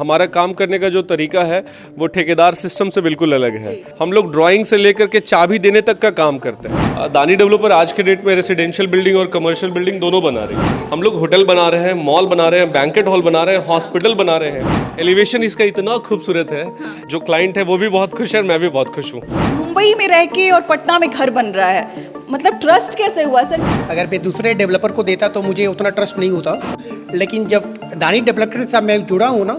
हमारा काम करने का जो तरीका है वो ठेकेदार सिस्टम से बिल्कुल अलग है। हम लोग ड्राइंग से लेकर के चाबी देने तक का काम करते हैं। दानी डेवलपर आज के डेट में रेसिडेंशियल बिल्डिंग और कमर्शियल बिल्डिंग दोनों बना रही है। हम लोग होटल बना रहे हैं, मॉल बना रहे हैं, बैंकेट हॉल बना रहे हैं, हॉस्पिटल बना रहे हैं। एलिवेशन इसका इतना खूबसूरत है, जो क्लाइंट है वो भी बहुत खुश है और मैं भी बहुत खुश हूँ। मुंबई में रह के और पटना में घर बन रहा है, मतलब ट्रस्ट कैसे हुआ सर? अगर मैं दूसरे डेवलपर को देता तो मुझे उतना ट्रस्ट नहीं होता, लेकिन जब दानी डेवलपर से मैं जुड़ा हूँ ना,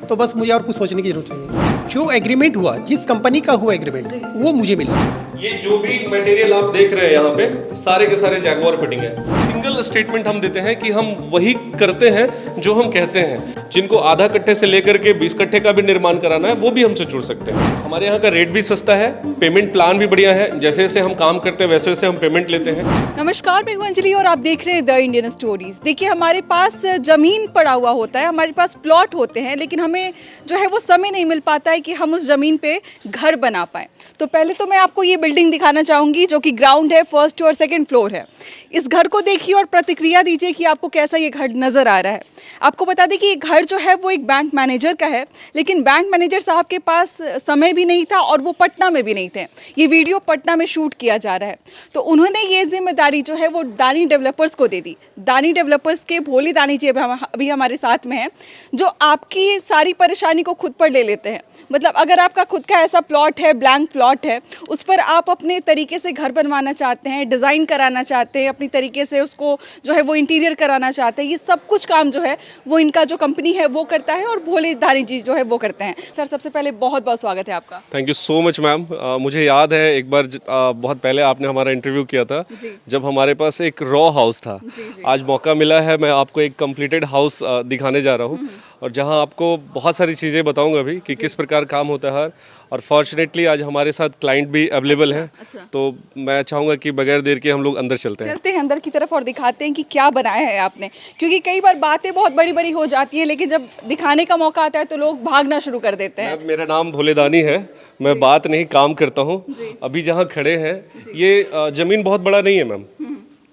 तो बस मुझे और कुछ सोचने की जरूरत नहीं है। जो एग्रीमेंट हुआ, जिस कंपनी का हुआ एग्रीमेंट, वो मुझे मिला। ये जो भी मटेरियल आप देख रहे हैं यहाँ पे सारे के सारे जैगुआर फिटिंग है। सिंगल स्टेटमेंट हम देते हैं कि हम वही करते हैं जो हम कहते हैं। जिनको आधा कट्ठे से लेकर के 20 कट्ठे का भी निर्माण कराना है वो भी हमसे जुड़ सकते हैं। हमारे यहाँ का रेट भी सस्ता है, पेमेंट प्लान भी बढ़िया है। जैसे जैसे हम काम करते हैं वैसे वैसे हम पेमेंट लेते हैं। नमस्कार, मैं हूं अंजलि और आप देख रहे हैं द इंडियन स्टोरीज। देखिए, हमारे पास जमीन पड़ा हुआ होता है, हमारे पास प्लॉट होते हैं, लेकिन हमें जो है वो समय नहीं मिल पाता है कि हम उस जमीन पे घर बना पाएं। तो पहले तो मैं आपको ये बिल्डिंग दिखाना चाहूँगी जो कि ग्राउंड है, फर्स्ट और सेकंड फ्लोर है। इस घर को देखिए और प्रतिक्रिया दीजिए कि आपको कैसा ये घर नज़र आ रहा है। आपको बता दें कि ये घर जो है वो एक बैंक मैनेजर का है, लेकिन बैंक मैनेजर साहब के पास समय भी नहीं था और वो पटना में भी नहीं थे। ये वीडियो पटना में शूट किया जा रहा है, तो उन्होंने ये जिम्मेदारी जो है वो दानी डेवलपर्स को दे दी। दानी डेवलपर्स के भोले दानी जी अभी हमारे साथ में हैं, जो आपकी सारी परेशानी को खुद पर ले लेते हैं। मतलब अगर आपका खुद का ऐसा प्लॉट है, ब्लैंक प्लॉट है, उस पर आप अपने तरीके से घर बनवाना चाहते हैं, डिज़ाइन कराना चाहते हैं, अपनी तरीके से उसको जो है वो इंटीरियर कराना चाहते हैं, ये सब कुछ काम जो है वो इनका जो कंपनी है वो करता है और भोले दानी जी जो है वो करते हैं। सर, सबसे पहले बहुत बहुत स्वागत है आपका। Thank you so much ma'am. मुझे याद है एक बार बहुत पहले आपने हमारा इंटरव्यू किया था, जब हमारे पास एक रॉ हाउस था। आज मौका मिला है, मैं आपको एक कंप्लीटेड हाउस दिखाने जा रहा हूँ और जहाँ आपको बहुत सारी चीज़ें बताऊँगा अभी कि किस प्रकार काम होता है। और फॉर्चुनेटली आज हमारे साथ क्लाइंट भी अवेलेबल हैं। तो मैं चाहूँगा कि बगैर देर के हम लोग अंदर चलते हैं अंदर की तरफ और दिखाते हैं कि क्या बनाया है आपने, क्योंकि कई बार बातें बहुत बड़ी बड़ी हो जाती हैं, लेकिन जब दिखाने का मौका आता है तो लोग भागना शुरू कर देते हैं। मेरा नाम भोले दानी है, मैं बात नहीं काम करता हूँ। अभी जहाँ खड़े हैं ये ज़मीन बहुत बड़ा नहीं है मैम।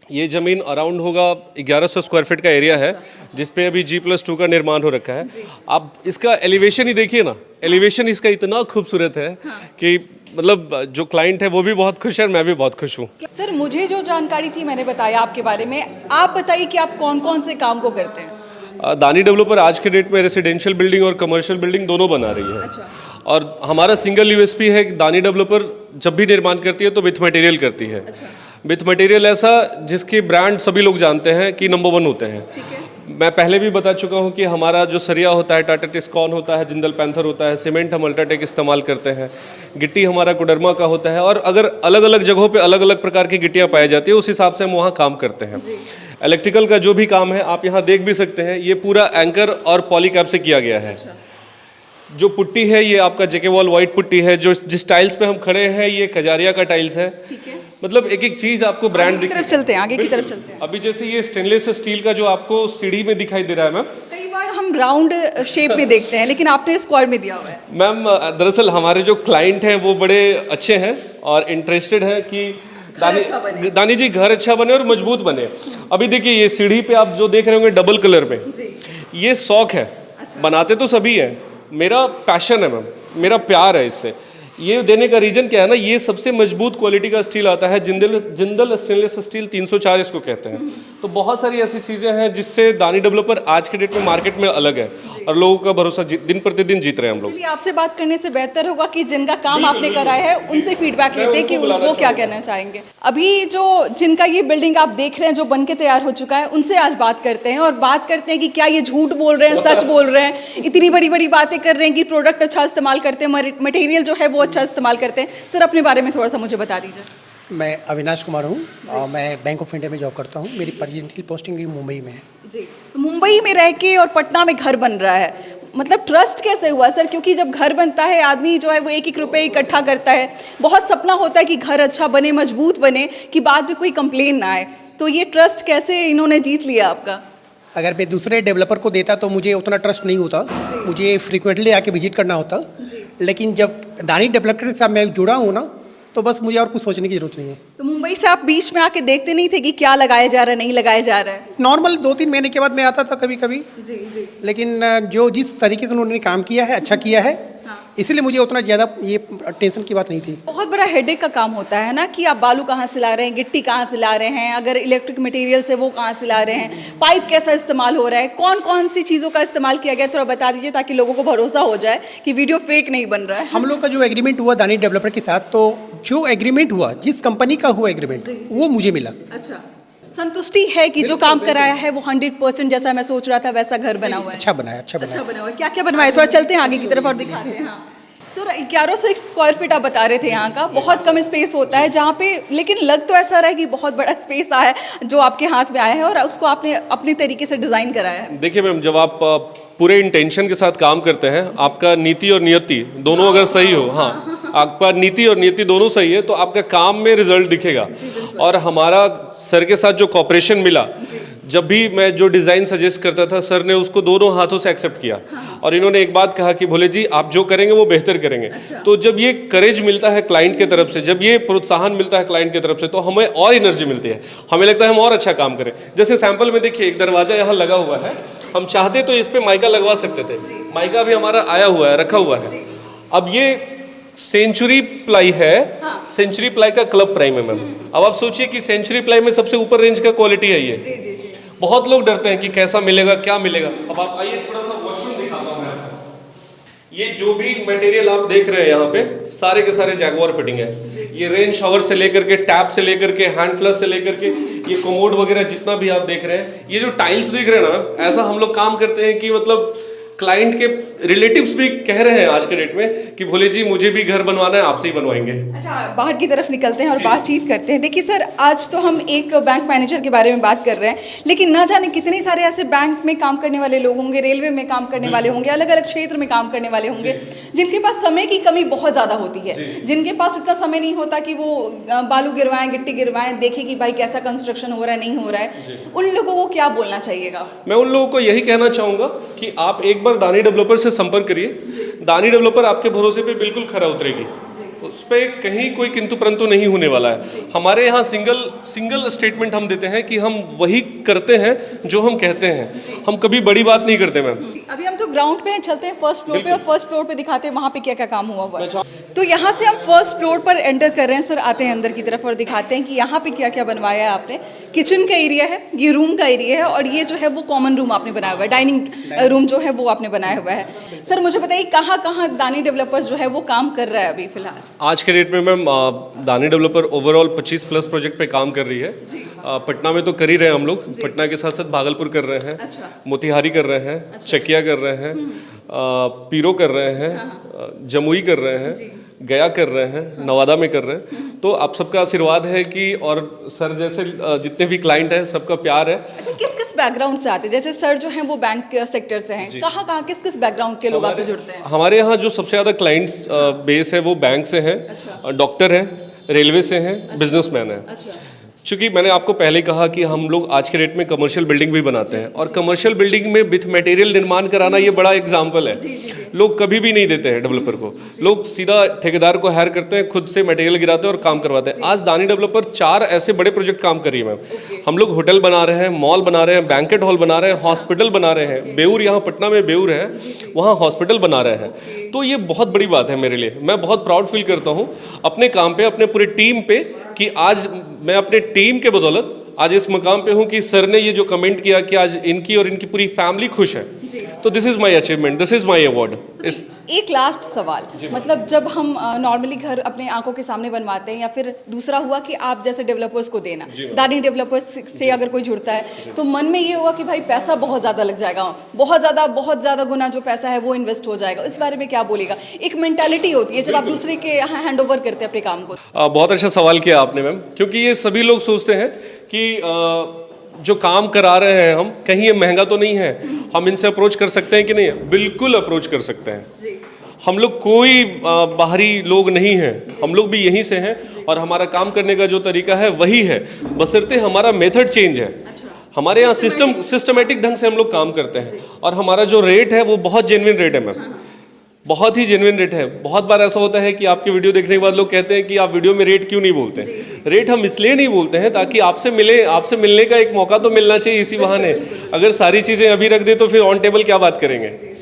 ये ज़मीन अराउंड होगा 1100 स्क्वायर फीट का एरिया है, जिसपे अभी G+2 का निर्माण हो रखा है। आप इसका एलिवेशन ही देखिए ना, एलिवेशन इसका इतना खूबसूरत है कि मतलब जो क्लाइंट है वो भी बहुत खुश है और मैं भी बहुत खुश हूँ। सर, मुझे जो जानकारी थी मैंने बताया आपके बारे में। आप बताइए कि आप कौन कौन से काम को करते हैं? दानी डेवलपर आज के डेट में रेसिडेंशियल बिल्डिंग और कमर्शियल बिल्डिंग दोनों बना रही है। अच्छा। और हमारा सिंगल USP है कि दानी डेवलपर जब भी निर्माण करती है तो विथ मटेरियल करती है। अच्छा। विथ मटेरियल ऐसा जिसके ब्रांड सभी लोग जानते हैं कि नंबर 1 होते हैं। मैं पहले भी बता चुका हूं कि हमारा जो सरिया होता है टाटा टिस्कॉन होता है, जिंदल पैंथर होता है, सीमेंट हम अल्ट्राटेक इस्तेमाल करते हैं, गिट्टी हमारा कोडरमा का होता है। और अगर अलग अलग जगहों पे अलग अलग प्रकार की गिट्टियाँ पाई जाती है उस हिसाब से हम वहाँ काम करते हैं। इलेक्ट्रिकल का जो भी काम है आप यहाँ देख भी सकते हैं, ये पूरा एंकर और पॉलीकैप से किया गया है। जो पुट्टी है ये आपका जेके वॉल वाइट पुट्टी है। जो जिस टाइल्स पे हम खड़े हैं ये कजारिया का टाइल्स है। मतलब एक एक चीज आपको ब्रांड आगे की तरफ चलते हैं। अभी जैसे ये स्टेनलेस स्टील का जो आपको सीढ़ी में दिखाई दे रहा है मैम, कई बार हम राउंड शेप में देखते हैं, लेकिन आपने स्क्वायर में दिया हुआ है। मैम दरअसल हमारे जो क्लाइंट हैं वो बड़े अच्छे हैं और इंटरेस्टेड हैं कि दानी जी घर अच्छा बने और मजबूत बने। अभी देखिए ये सीढ़ी पे आप जो देख रहे होंगे डबल कलर में, ये शौक है। बनाते तो सभी है, मेरा पैशन है मैम, मेरा प्यार है इससे। ये देने का रीजन क्या है ना, ये सबसे मजबूत क्वालिटी का स्टील आता है, जिंदल स्टेनलेस स्टील 304 इसको कहते हैं। तो बहुत सारी ऐसी चीज़ें हैं जिससे दानी डेवलपर आज के डेट में मार्केट में अलग है और लोगों का भरोसा दिन प्रतिदिन जीत रहे हैं हम लोग। आपसे बात करने से बेहतर होगा कि जिनका काम आपने कराया है उनसे फीडबैक लेते हैं कि वो क्या कहना चाहेंगे। अभी जो जिनका ये बिल्डिंग आप देख रहे हैं जो बन के तैयार हो चुका है, उनसे आज बात करते हैं और बात करते हैं कि क्या ये झूठ बोल रहे हैं, सच बोल रहे हैं। इतनी बड़ी बड़ी बातें कर रहे हैं कि प्रोडक्ट अच्छा इस्तेमाल करते हैं, मटेरियल जो है वो अच्छा इस्तेमाल करते हैं। सर, अपने बारे में थोड़ा सा मुझे बता दीजिए। मैं अविनाश कुमार हूँ और मैं बैंक ऑफ इंडिया में जॉब करता हूँ। मेरी प्रेजेंटली पोस्टिंग मुंबई में है। जी, मुंबई में रह के और पटना में घर बन रहा है, मतलब ट्रस्ट कैसे हुआ सर? क्योंकि जब घर बनता है आदमी जो है वो एक एक रुपये इकट्ठा करता है, बहुत सपना होता है कि घर अच्छा बने, मजबूत बने, कि बाद में कोई कंप्लेन ना आए। तो ये ट्रस्ट कैसे इन्होंने जीत लिया आपका? अगर मैं दूसरे डेवलपर को देता तो मुझे उतना ट्रस्ट नहीं होता, मुझे फ्रीक्वेंटली आके विजिट करना होता, लेकिन जब दानी डेवलपर से मैं जुड़ा हूँ ना, तो बस मुझे और कुछ सोचने की जरूरत नहीं है। तो मुंबई से आप बीच में आके देखते नहीं थे कि क्या लगाया जा रहा है, नहीं लगाया जा रहा है? नॉर्मल 2-3 महीने के बाद मैं आता था कभी कभी, जी जी। लेकिन जो जिस तरीके से उन्होंने काम किया है अच्छा किया है, इसलिए मुझे उतना ज़्यादा ये टेंशन की बात नहीं थी। बहुत बड़ा हेडेक का काम होता है ना कि आप बालू कहाँ से ला रहे हैं, गिट्टी कहाँ से ला रहे हैं, अगर इलेक्ट्रिक मटेरियल से वो कहाँ से ला रहे हैं, पाइप कैसा इस्तेमाल हो रहा है, कौन कौन सी चीज़ों का इस्तेमाल किया गया, थोड़ा बता दीजिए ताकि लोगों को भरोसा हो जाए कि वीडियो फेक नहीं बन रहा है। हम लोग का जो एग्रीमेंट हुआ दानी डेवलपर के साथ, तो जो एग्रीमेंट हुआ, जिस कंपनी का हुआ एग्रीमेंट, वो मुझे मिला। अच्छा, संतुष्टि है कि जो काम कराया है वो 100% जैसा मैं सोच रहा था वैसा घर बना हुआ है? अच्छा बनाया, अच्छा बनाया। अच्छा बना हुआ है। क्या क्या बनवाया, थोड़ा चलते हैं आगे की तरफ और दिखाते हैं। हाँ सर, 1100 स्क्वायर फीट आप बता रहे थे यहाँ का, बहुत कम स्पेस होता है जहाँ पे, लेकिन लग तो ऐसा रहा है कि बहुत बड़ा स्पेस आया है जो आपके हाथ में आया है और उसको आपने अपने तरीके से डिज़ाइन कराया है। देखिए मैम, जब आप पूरे इंटेंशन के साथ काम करते हैं, आपका नीति और नियति दोनों अगर सही हो, हाँ आपका नीति और नियति दोनों सही है, तो आपका काम में रिजल्ट दिखेगा। और हमारा सर के साथ जो कॉपरेशन मिला, जब भी मैं जो डिज़ाइन सजेस्ट करता था, सर ने उसको दोनों हाथों से एक्सेप्ट किया। और इन्होंने एक बात कहा कि भोले जी आप जो करेंगे वो बेहतर करेंगे। तो जब ये करेज मिलता है क्लाइंट की तरफ से, जब ये प्रोत्साहन मिलता है क्लाइंट की तरफ से, तो हमें और एनर्जी मिलती है, हमें लगता है हम और अच्छा काम करें। जैसे सैंपल में देखिए, एक दरवाजा यहाँ लगा हुआ है, हम चाहते तो इस पे माइका लगवा सकते थे, माइका भी हमारा आया हुआ है, रखा हुआ है। अब ये सेंचुरी प्लाई है, सेंचुरी प्लाई का क्लब प्राइम है मैम। अब आप सोचिए कि सेंचुरी प्लाई में सबसे ऊपर रेंज का क्वालिटी है ये। बहुत लोग डरते हैं कि कैसा मिलेगा, क्या मिलेगा। अब आप आइए, थोड़ा सा वॉशरूम दिखाता हूँ मैं आपको। ये जो भी मटेरियल आप देख रहे हैं यहाँ पे, सारे के सारे जैगुआर फिटिंग है। ये रेन शावर से लेकर के, टैप से लेकर के, हैंड फ्लश से लेकर के, ये कोमोड वगैरह जितना भी आप देख रहे हैं, ये जो टाइल्स देख रहे हैं ना मैम, ऐसा हम लोग काम करते हैं कि मतलब क्लाइंट के रिलेटिव्स भी कह रहे हैं आज के डेट में कि भोले जी मुझे भी घर बनवाना है, आपसे ही बनवाएंगे। अच्छा, बाहर की तरफ निकलते हैं और बातचीत करते हैं। देखिए सर, आज तो हम एक बैंक मैनेजर के बारे में बात कर रहे हैं, लेकिन ना जाने कितने सारे ऐसे बैंक में काम करने वाले लोग होंगे, रेलवे में काम करने वाले होंगे, अलग अलग क्षेत्र में काम करने वाले होंगे, जिनके पास समय की कमी बहुत ज़्यादा होती है, जिनके पास इतना समय नहीं होता कि वो बालू गिरवाएं, गिट्टी गिरवाएं, देखें कि भाई कैसा कंस्ट्रक्शन हो रहा है, नहीं हो रहा है। उन लोगों को क्या बोलना चाहिएगा? मैं उन लोगों को यही कहना चाहूँगा कि आप एक बार दानी डेवलपर से संपर्क करिए। दानी डेवलपर आपके भरोसे पे बिल्कुल खरा उतरेगी, उस पर कहीं कोई किंतु परंतु नहीं होने वाला है। हमारे यहाँ सिंगल स्टेटमेंट हम देते हैं कि हम वही करते हैं जो हम कहते हैं, हम कभी बड़ी बात नहीं करते मैम। अभी हम तो ग्राउंड पे हैं, चलते हैं फर्स्ट फ्लोर पे और फर्स्ट फ्लोर पे दिखाते हैं वहाँ पे क्या क्या काम हुआ है। तो यहाँ से हम फर्स्ट फ्लोर पर एंटर कर रहे हैं सर, आते हैं अंदर की तरफ और दिखाते हैं कि यहाँ पे क्या क्या बनवाया है आपने। किचन का एरिया है, ये रूम का एरिया है, और ये जो है वो कॉमन रूम आपने बनाया हुआ है, डाइनिंग रूम जो है वो आपने बनाया हुआ है। सर मुझे बताइए कहाँ कहाँ दानी डेवलपर्स जो है वो काम कर रहा है अभी फिलहाल? आज के डेट में मैम दानी डेवलपर ओवरऑल 25+ प्रोजेक्ट पे काम कर रही है। पटना में तो कर ही रहे हैं हम लोग, पटना के साथ साथ भागलपुर कर रहे हैं, मोतिहारी कर रहे हैं, चकिया कर रहे हैं, पीरो कर रहे हैं, जमुई कर रहे हैं, गया कर रहे हैं, नवादा में कर रहे हैं। तो आप सबका आशीर्वाद है कि, और सर जैसे जितने भी क्लाइंट हैं सबका प्यार है। अच्छा, किस किस बैकग्राउंड से आते हैं? जैसे सर जो हैं वो बैंक सेक्टर से हैं, कहाँ कहाँ किस किस बैकग्राउंड के लोग आपसे जुड़ते हैं? हमारे यहाँ जो सबसे ज़्यादा क्लाइंट्स बेस है वो बैंक से हैं, डॉक्टर हैं, रेलवे से हैं, बिजनेसमैन हैं। क्योंकि मैंने आपको पहले कहा कि हम लोग आज के डेट में कमर्शियल बिल्डिंग भी बनाते हैं, और कमर्शियल बिल्डिंग में विथ मटेरियल निर्माण कराना ये बड़ा एग्जाम्पल है। लोग कभी भी नहीं देते हैं डेवलपर को, लोग सीधा ठेकेदार को हायर करते हैं, खुद से मटेरियल गिराते हैं और काम करवाते हैं। आज दानी डेवलपर 4 ऐसे बड़े प्रोजेक्ट काम कर रही है मैम। हम लोग होटल बना रहे हैं, मॉल बना रहे हैं, बैंकेट हॉल बना रहे हैं, हॉस्पिटल बना रहे हैं। बेऊर, यहाँ पटना में बेऊर है, वहाँ हॉस्पिटल बना रहे हैं। तो ये बहुत बड़ी बात है मेरे लिए, मैं बहुत प्राउड फील करता हूँ अपने काम पे, अपने पूरे टीम पे, कि आज मैं अपने टीम के बदौलत आज इस मुकाम पे हूँ कि सर ने ये जो कमेंट किया कि आज इनकी और इनकी पूरी फैमिली खुश है, तो this is my achievement, this is my award. एक लास्ट सवाल, मतलब जब हम नॉर्मली घर अपने आंखों के सामने बनवाते हैं, या फिर दूसरा हुआ कि आप जैसे डेवलपर्स को देना, दानी डेवलपर्स से अगर कोई जुड़ता है तो मन में ये हुआ कि भाई पैसा बहुत ज़्यादा लग जाएगा, बहुत ज़्यादा गुना जो पैसा है वो इन्वेस्ट हो जाएगा, इस बारे में क्या बोलेगा? एक मेंटालिटी होती है जब आप दूसरे के यहाँ हैंड ओवर करते हैं अपने काम को। बहुत अच्छा सवाल किया आपने मैम, क्योंकि ये सभी लोग सोचते हैं कि जो काम करा रहे हैं हम, कहीं ये महंगा तो नहीं है, हम इनसे अप्रोच कर सकते हैं कि नहीं? बिल्कुल अप्रोच कर सकते हैं। हम लोग कोई बाहरी लोग नहीं हैं, हम लोग भी यहीं से हैं, और हमारा काम करने का जो तरीका है वही है, बशर्ते हमारा मेथड चेंज है। हमारे यहाँ सिस्टमेटिक ढंग से हम लोग काम करते हैं, और हमारा जो रेट है वो बहुत जेन्युइन रेट है मैम। बहुत ही जेन्युइन रेट है। बहुत बार ऐसा होता है कि आपकी वीडियो देखने के बाद लोग कहते हैं कि आप वीडियो में रेट क्यों नहीं बोलते हैं। रेट हम इसलिए नहीं बोलते हैं ताकि आपसे मिलने का एक मौका तो मिलना चाहिए इसी बहाने। अगर सारी चीज़ें अभी रख दे तो फिर ऑन टेबल क्या बात करेंगे।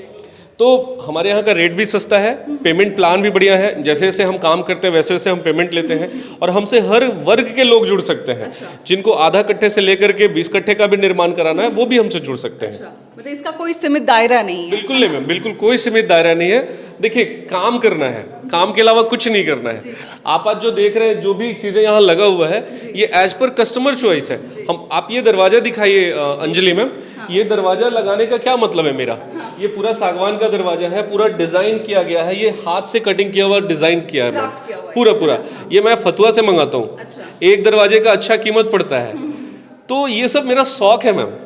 तो हमारे यहाँ का रेट भी सस्ता है, पेमेंट प्लान भी बढ़िया है। जैसे जैसे हम काम करते हैं वैसे वैसे हम पेमेंट लेते हैं और हमसे हर वर्ग के लोग जुड़ सकते हैं। जिनको आधा कट्ठे से लेकर के 20 कट्ठे का भी निर्माण कराना है वो भी हमसे जुड़ सकते हैं। मतलब इसका कोई सीमित दायरा नहीं है। बिल्कुल नहीं मैम, बिल्कुल कोई सीमित दायरा नहीं है। देखिए, काम करना है, काम के अलावा कुछ नहीं करना है। आप आज जो देख रहे हैं, जो भी चीजें यहाँ लगा हुआ है, ये एज पर कस्टमर चॉइस है। हम आप ये दरवाजा दिखाइए अंजलि मैम, ये दरवाजा लगाने का क्या मतलब है मेरा। ये पूरा सागवान का दरवाजा है, पूरा डिजाइन किया गया है, ये हाथ से कटिंग किया हुआ डिजाइन किया है मैम, पूरा ये मैं फतुआ से मंगाता हूँ। एक दरवाजे का अच्छा कीमत पड़ता है। तो ये सब मेरा शौक है मैम।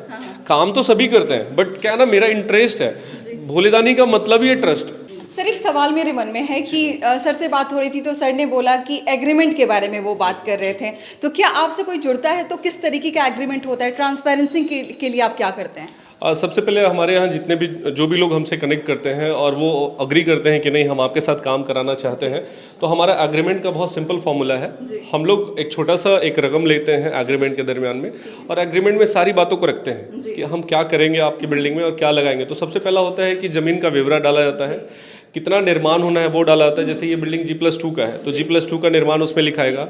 काम तो सभी करते हैं बट क्या ना, मेरा इंटरेस्ट है। भोलेदानी का मतलब ही है ट्रस्ट। सर, एक सवाल मेरे मन में है कि सर से बात हो रही थी तो सर ने बोला कि एग्रीमेंट के बारे में वो बात कर रहे थे। तो क्या आपसे कोई जुड़ता है तो किस तरीके का एग्रीमेंट होता है? ट्रांसपेरेंसी के लिए आप क्या करते हैं? सबसे पहले हमारे यहाँ जितने भी जो भी लोग हमसे कनेक्ट करते हैं और वो अग्री करते हैं कि नहीं हम आपके साथ काम कराना चाहते हैं, तो हमारा एग्रीमेंट का बहुत सिंपल फॉर्मूला है। हम लोग एक छोटा सा एक रकम लेते हैं एग्रीमेंट के दरमियान में और एग्रीमेंट में सारी बातों को रखते हैं कि हम क्या करेंगे आपकी बिल्डिंग में और क्या लगाएंगे। तो सबसे पहला होता है कि ज़मीन का ब्यौरा डाला जाता है, कितना निर्माण होना है वो डाला जाता है। जैसे ये बिल्डिंग G+2 का है तो G+2 का निर्माण उसमें लिखाएगा,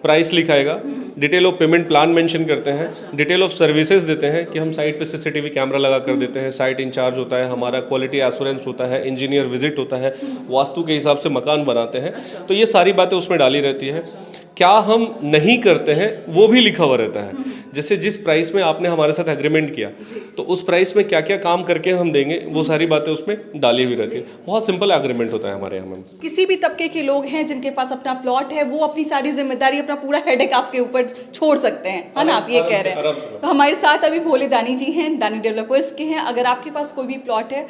प्राइस लिखाएगा, detail of payment plan mention करते हैं, डिटेल ऑफ सर्विसेज देते हैं कि हम साइट पे CCTV कैमरा लगा कर देते हैं, साइट इंचार्ज होता है हमारा, क्वालिटी एश्योरेंस होता है, इंजीनियर विजिट होता है, वास्तु के हिसाब से मकान बनाते हैं। तो ये सारी बातें उसमें डाली रहती है। क्या हम नहीं करते हैं वो भी लिखा हुआ रहता है। जैसे जिस प्राइस में आपने हमारे साथ एग्रीमेंट किया तो उस प्राइस में क्या क्या काम करके हम देंगे वो सारी बातें उसमें डाली हुई रहती है। बहुत सिंपल एग्रीमेंट होता है हमारे यहाँ में। किसी भी तबके के लोग हैं जिनके पास अपना प्लॉट है, वो अपनी सारी जिम्मेदारी, अपना पूरा हेडेक आपके ऊपर छोड़ सकते हैं, है ना? आप ये कह रहे हैं। तो हमारे साथ अभी भोले दानी जी हैं, दानी डेवलपर्स के हैं। अगर आपके पास कोई भी प्लॉट है,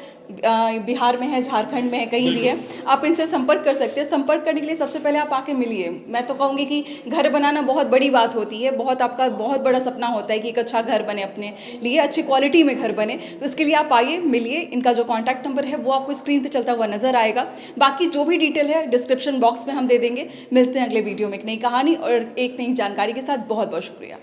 बिहार में है, झारखंड में है, कहीं भी है, आप इनसे संपर्क कर सकते हैं। संपर्क करने के लिए सबसे पहले आप आके मिलिए। मैं तो कहूँगी कि घर बनाना बहुत बड़ी बात होती है, आपका बहुत बड़ा सपना होता है कि एक अच्छा घर बने, अपने लिए अच्छी क्वालिटी में घर बने। तो इसके लिए आप आइए, मिलिए। इनका जो कॉन्टैक्ट नंबर है वो आपको स्क्रीन पे चलता हुआ नजर आएगा। बाकी जो भी डिटेल है डिस्क्रिप्शन बॉक्स में हम दे देंगे। मिलते हैं अगले वीडियो में एक नई कहानी और एक नई जानकारी के साथ। बहुत बहुत शुक्रिया।